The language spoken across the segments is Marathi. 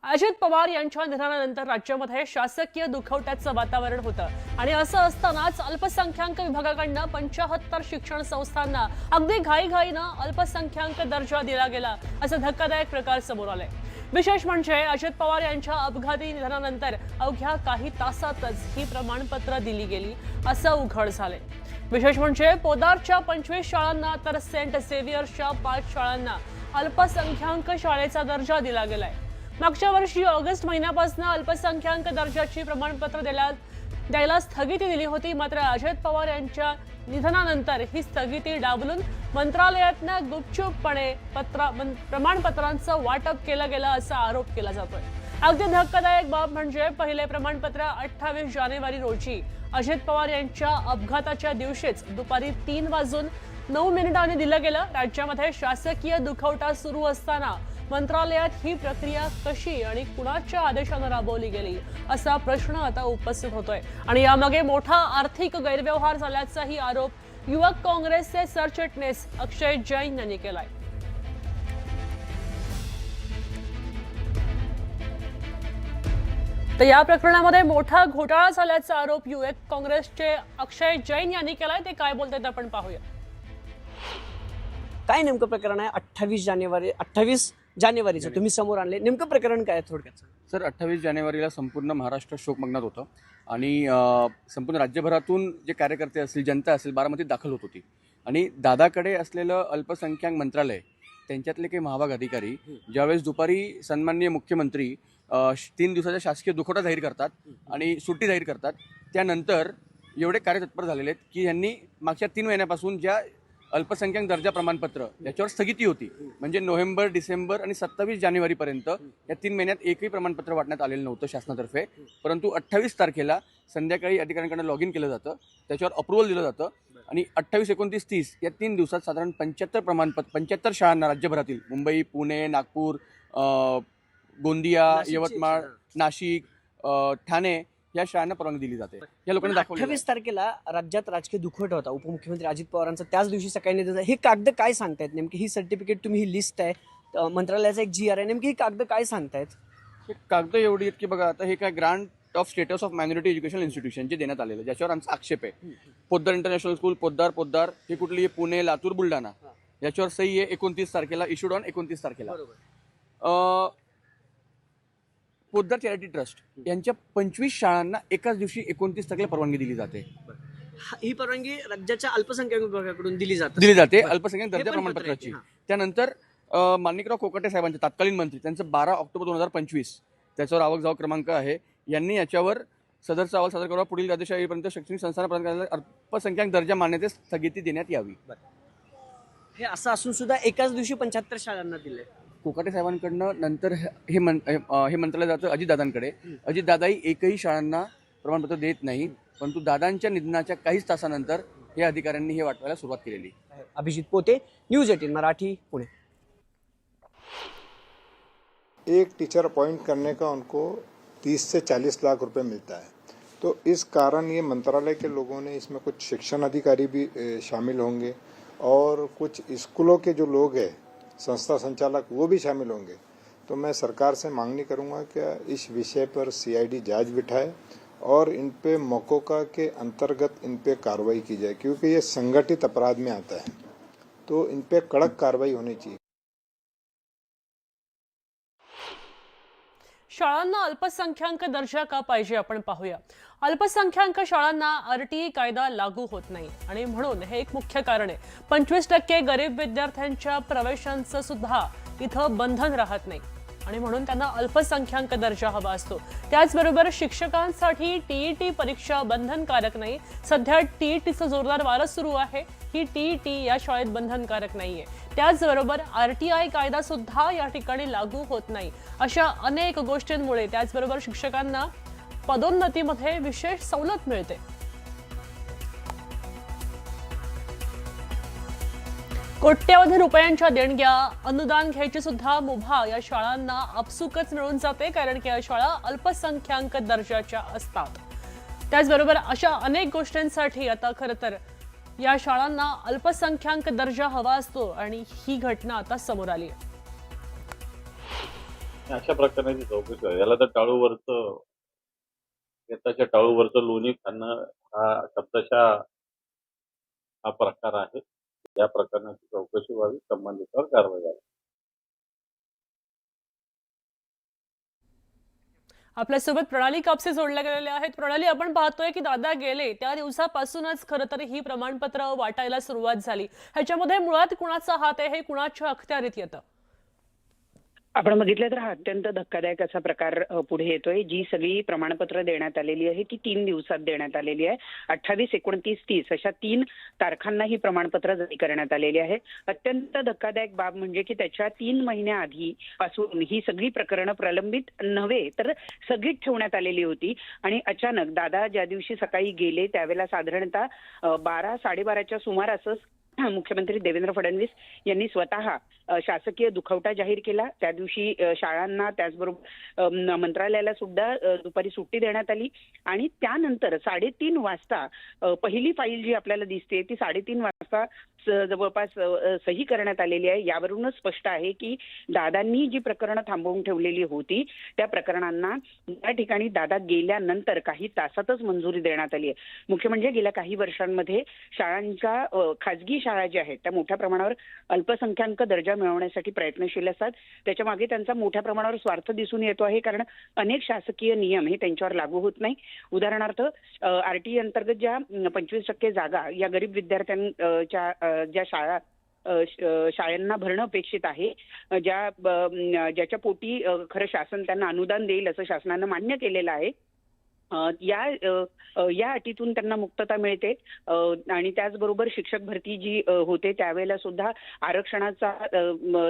अजित पवार यांच्या निधनानंतर राज्यामध्ये शासकीय दुखवट्याचं वातावरण होतं आणि असं असतानाच अल्पसंख्याक विभागाकडनं 75 शिक्षण संस्थांना अगदी घाईघाईनं अल्पसंख्याक दर्जा दिला गेला असं धक्कादायक प्रकार समोर आले। विशेष म्हणजे अजित पवार यांच्या अपघाती निधनानंतर अवघ्या काही तासातच ही प्रमाणपत्र दिली गेली असं उघड झाले। विशेष म्हणजे पोदारच्या 25 शाळांना तर सेंट झेवियर्सच्या 5 शाळांना अल्पसंख्याक शाळेचा दर्जा दिला गेलाय। मागच्या वर्षी ऑगस्ट महिन्यापासून अल्पसंख्याक दर्जाची प्रमाणपत्र द्यायला स्थगिती दिली होती, मात्र अजित पवार यांच्या निधनानंतर ही स्थगिती डावलून मंत्रालयातनं गुपचूपपणे प्रमाणपत्रांचं वाटप केलं गेलं असा आरोप केला जातोय। अगदी धक्कादायक बाब म्हणजे पहिले प्रमाणपत्र 28 जानेवारी रोजी अजित पवार यांच्या अपघाताच्या दिवशीच दुपारी 3:09 दिलं गेलं। राज्यामध्ये शासकीय दुखवटा सुरू असताना मंत्रालयात ही प्रक्रिया कशी आणि कुणाच्या आदेशाने राबवली गेली असा प्रश्न आता उपस्थित होतोय आणि यामागे मोठा आर्थिक गैरव्यवहार झाल्याचाही आरोप युवक काँग्रेसचे सरचिटणीस अक्षय जैन यांनी केलाय। तर या प्रकरणामध्ये मोठा घोटाळा झाल्याचा आरोप युवक काँग्रेसचे अक्षय जैन यांनी केलाय। ते काय बोलतात आपण पाहूया। काय नेमकं प्रकरण आहे? 28 जानेवारीचं तुम्ही समोर आणले, नेमकं प्रकरण काय आहे थोडक्यात? सर, 28 जानेवारीला संपूर्ण महाराष्ट्र शोकमग्नात होतं आणि संपूर्ण राज्यभरातून जे कार्यकर्ते असतील, जनता असेल, बारामतीत दाखल होत होती आणि दादाकडे असलेलं अल्पसंख्याक मंत्रालय, त्यांच्यातले काही महाभाग अधिकारी ज्यावेळेस दुपारी सन्माननीय मुख्यमंत्री 3 दिवसाचा शासकीय दुखवटा जाहीर करतात आणि सुट्टी जाहीर करतात, त्यानंतर एवढे कार्यतत्पर झालेले आहेत की यांनी मागच्या 3 महिन्यापासून ज्या अल्पसंख्याक दर्जा प्रमाणपत्र याच्यावर स्थगिती होती, म्हणजे नोव्हेंबर, डिसेंबर आणि 27 जानेवारीपर्यंत या 3 महिन्यात एकही प्रमाणपत्र वाटण्यात आलेलं नव्हतं शासनातर्फे। परंतु 28 तारखेला संध्याकाळी अधिकाऱ्यांकडून लॉग इन केलं जातं, त्याच्यावर अप्रुव्हल दिलं जातं आणि 28, 29, 30 या 3 दिवसात साधारण 75 शाळांना राज्यभरातील मुंबई, पुणे, नागपूर, गोंदिया, यवतमाळ, नाशिक, ठाणे या शाळांना परवानगी दिली जाते। या लोकांनी दाखवलं 28 तारखेला राज्यात राजकीय दुखवट होता, उपमुख्यमंत्री अजित पवारांचा त्याच दिवशी सकाळी निधन. हे कागद काय सांगतायत नेमकी? ही सर्टिफिकेट, तुम्ही ही लिस्ट आहे, मंत्रालयाचा एक GR आहे, नेमकी ही कागद काय सांगतायत? हे कागद एवढी आहेत की बघा, आता हे काय grant of status of minority educational institution जे देण्यात आलेलं, ज्याच्यावर आमचा आक्षेप आहे। पोद्दार इंटरनॅशनल स्कूल, पोद्दार हे कुठली आहे? पुणे, लातूर, बुलढाणा, याच्यावर सही आहे 29 तारखेला, इश्यूड ऑन 29 तारखेला। पोद्दार चॅरिटी ट्रस्ट यांच्या 25 शाळांना एकाच दिवशी 29 तारखेला परवानगी दिली जाते। ही परवानगी राज्याच्या अल्पसंख्याक विभागाकडून दिली जाते अल्पसंख्याक दर्जा प्रमाणपत्राची। त्यानंतर माणिकराव कोकाटे साहेबांचे तत्कालीन मंत्री, त्यांचं 12 ऑक्टोबर 2025 त्याच्यावर आवक जावक क्रमांक आहे, यांनी याच्यावर सदरचा अहवाल सादर करावा, पुढील आदेश येईपर्यंत शैक्षणिक संस्थांना प्रदान करण्यात अल्पसंख्याक दर्जा मान्यतेस स्थगिती देण्यात यावी। हे असं असून सुद्धा एकाच दिवशी 75 शाळांना दिले। कोकाटे साहेबांकडनं नंतर हे मंत्रालय जातं अजितदादांकडे। अजितदादाही एकही शाळांना प्रमाणपत्र देत नाही, परंतु दादांच्या निधनाच्या काहीच तासानंतर हे अधिकाऱ्यांनी हे वाटवायला सुरुवात केलेली। अभिजित पोते, न्यूज 18 मराठी, पुणे। एक टीचर अपॉइंट करने का उनको 30 से 40 लाख रुपए मिलता है, तो इस कारण ये मंत्रालय के लोगों ने इसमें कुछ शिक्षण अधिकारी भी शामिल होंगे और कुछ स्कूलों के जो लोग हैं, संस्था संचालक, वो भी शामिल होंगे। तो मैं सरकार से मांगनी करूंगा कि इस विषय पर CID जांच बिठाए और इन पे मौकों के अंतर्गत इन पे कार्रवाई की जाए, क्योंकि ये संगठित अपराध में आता है, तो इन पे कड़क कार्रवाई होनी चाहिए। शाळांना अल्पसंख्याक दर्जा का पाहिजे आपण पाहूया। अल्पसंख्याक शाळांना RTI कायदा लागू होत नाही आणि म्हणून हे एक मुख्य कारण आहे। 25% गरीब विद्यार्थ्यांच्या प्रवेशांचं सुद्धा इथं बंधन राहत नाही आणि म्हणून त्यांना अल्पसंख्याक दर्जा हवा असतो। त्याचबरोबर शिक्षकांसाठी TET परीक्षा बंधनकारक नाही। सध्या TETचं जोरदार वारं सुरू आहे, ही TET या शाळेत बंधनकारक नाहीये। त्याचबरोबर RTI कायदा सुद्धा या ठिकाणी लागू होत नाही। अशा अनेक गोष्टींमुळे त्याचबरोबर शिक्षकांना पदोन्नतीमध्ये विशेष सवलत मिळते। कोट्यवधी रुपयांच्या देणग्या, अनुदान घ्यायची सुद्धा मुभा या शाळांना आपसुकच मिळून जाते, कारण की या शाळा अल्पसंख्याक दर्जाच्या असतात। त्याचबरोबर अशा अनेक गोष्टींसाठी आता खरं तर या शाळांना अल्पसंख्याक दर्जा हवा असतो आणि ही घटना आता समोर आली आहे। अशा प्रकारची चौकशी आहे. याला तर टाळूवरचं येताच्या टाळूवरचं लोणी खाणं हा शब्दशः हा प्रकार आहे. या प्रकरणाची चौकशी व्हावी, संबंधितांवर कारवाई व्हावी. आपल्यासोबत प्रणाली कापसे जोडल्या गेलेल्या आहेत. प्रणाली, आपण पाहतोय की दादा गेले त्या दिवसापासूनच खरं तर ही प्रमाणपत्र वाटायला सुरुवात झाली. ह्याच्यामध्ये मुळात कुणाचा हात आहे, हे कुणाच्या अखत्यारीत येतं? आपण बघितलं तर हा अत्यंत धक्कादायक असा प्रकार पुढे येतोय. जी सगळी प्रमाणपत्र देण्यात आलेली आहे ती 3 दिवसात देण्यात आलेली आहे. 28, 29, 30 अशा 3 तारखांना ही प्रमाणपत्र जारी करण्यात आलेली आहे. अत्यंत धक्कादायक बाब म्हणजे की त्याच्या 3 महिन्याआधी पासून ही सगळी प्रकरणं प्रलंबित नव्हे तर स्थगित ठेवण्यात आलेली होती आणि अचानक दादा ज्या दिवशी सकाळी गेले त्यावेळेला साधारणतः 12-12:30च्या सुमारासच मुख्यमंत्री देवेंद्र फडणवीस यांनी स्वतः शासकीय दुखवटा जाहीर केला. त्या दिवशी शाळांना त्याचबरोबर मंत्रालयाला सुद्धा दुपारी सुट्टी देण्यात आली आणि त्यानंतर 3:30 वाजता पहिली फाईल जी आपल्याला दिसते ती 3:30 वाजता जवळपास सही करण्यात आलेली आहे. यावरूनच स्पष्ट आहे की दादांनी जी प्रकरणं थांबवून ठेवलेली होती त्या प्रकरणांना या ठिकाणी दादा गेल्यानंतर काही तासातच मंजुरी देण्यात आली आहे. मुख्य म्हणजे गेल्या काही वर्षांमध्ये शाळांच्या खाजगी शाळा ज्या आहेत त्या मोठ्या प्रमाणावर अल्पसंख्याक दर्जा मिळवण्यासाठी प्रयत्नशील असतात. त्याच्या मागे त्यांचा मोठ्या प्रमाणावर स्वार्थ दिसून येतो आहे, कारण अनेक शासकीय नियम हे त्यांच्यावर लागू होत नाही. उदाहरणार्थ आरटीई अंतर्गत ज्या 25% जागा या गरीब विद्यार्थ्यांच्या ज्या शाळांना भरणं अपेक्षित आहे, ज्याच्या पोटी खरं शासन त्यांना अनुदान देईल असं शासनानं मान्य केलेलं आहे, या अटीतून त्यांना मुक्तता मिळते आणि त्याचबरोबर शिक्षक भरती जी होते त्यावेळेला सुद्धा आरक्षणाचा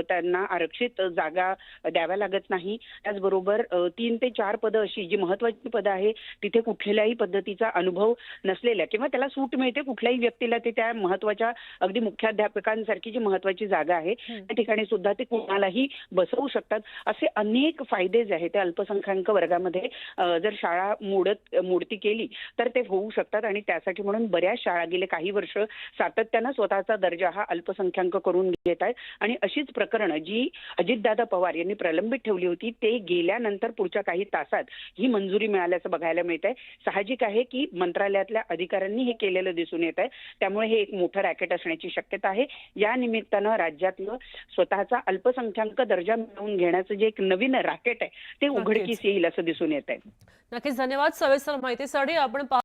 त्यांना आरक्षित जागा द्याव्या लागत नाही. त्याचबरोबर 3 ते 4 पदं अशी जी महत्वाची पदं आहे तिथे कुठल्याही पद्धतीचा अनुभव नसलेल्या किंवा त्याला सूट मिळते कुठल्याही व्यक्तीला ते त्या महत्वाच्या अगदी मुख्याध्यापकांसारखी जी महत्वाची जागा आहे त्या ठिकाणी सुद्धा ते कोणालाही बसवू शकतात. असे अनेक फायदे जे आहेत त्या अल्पसंख्याक वर्गामध्ये जर शाळा मोडती केली तर ते होऊ शकतात आणि त्यासाठी म्हणून बऱ्याच शाळा गेले काही वर्ष सातत्यानं स्वतःचा दर्जा हा अल्पसंख्याक करून घेत आहेत आणि अशीच प्रकरणं जी अजितदादा पवार यांनी प्रलंबित ठेवली होती ते गेल्यानंतर पुढच्या काही तासात ही मंजुरी मिळाल्याचं बघायला मिळत आहे. साहजिक आहे की मंत्रालयातल्या अधिकाऱ्यांनी हे केलेलं दिसून येत आहे, त्यामुळे हे एक मोठं रॅकेट असण्याची शक्यता आहे. या निमित्तानं राज्यातलं स्वतःचा अल्पसंख्याक दर्जा मिळवून घेण्याचं जे एक नवीन रॅकेट आहे ते उघडकीस येईल असं दिसून येत आहे. नक्कीच, धन्यवाद सविस्तर माहितीसाठी. आपण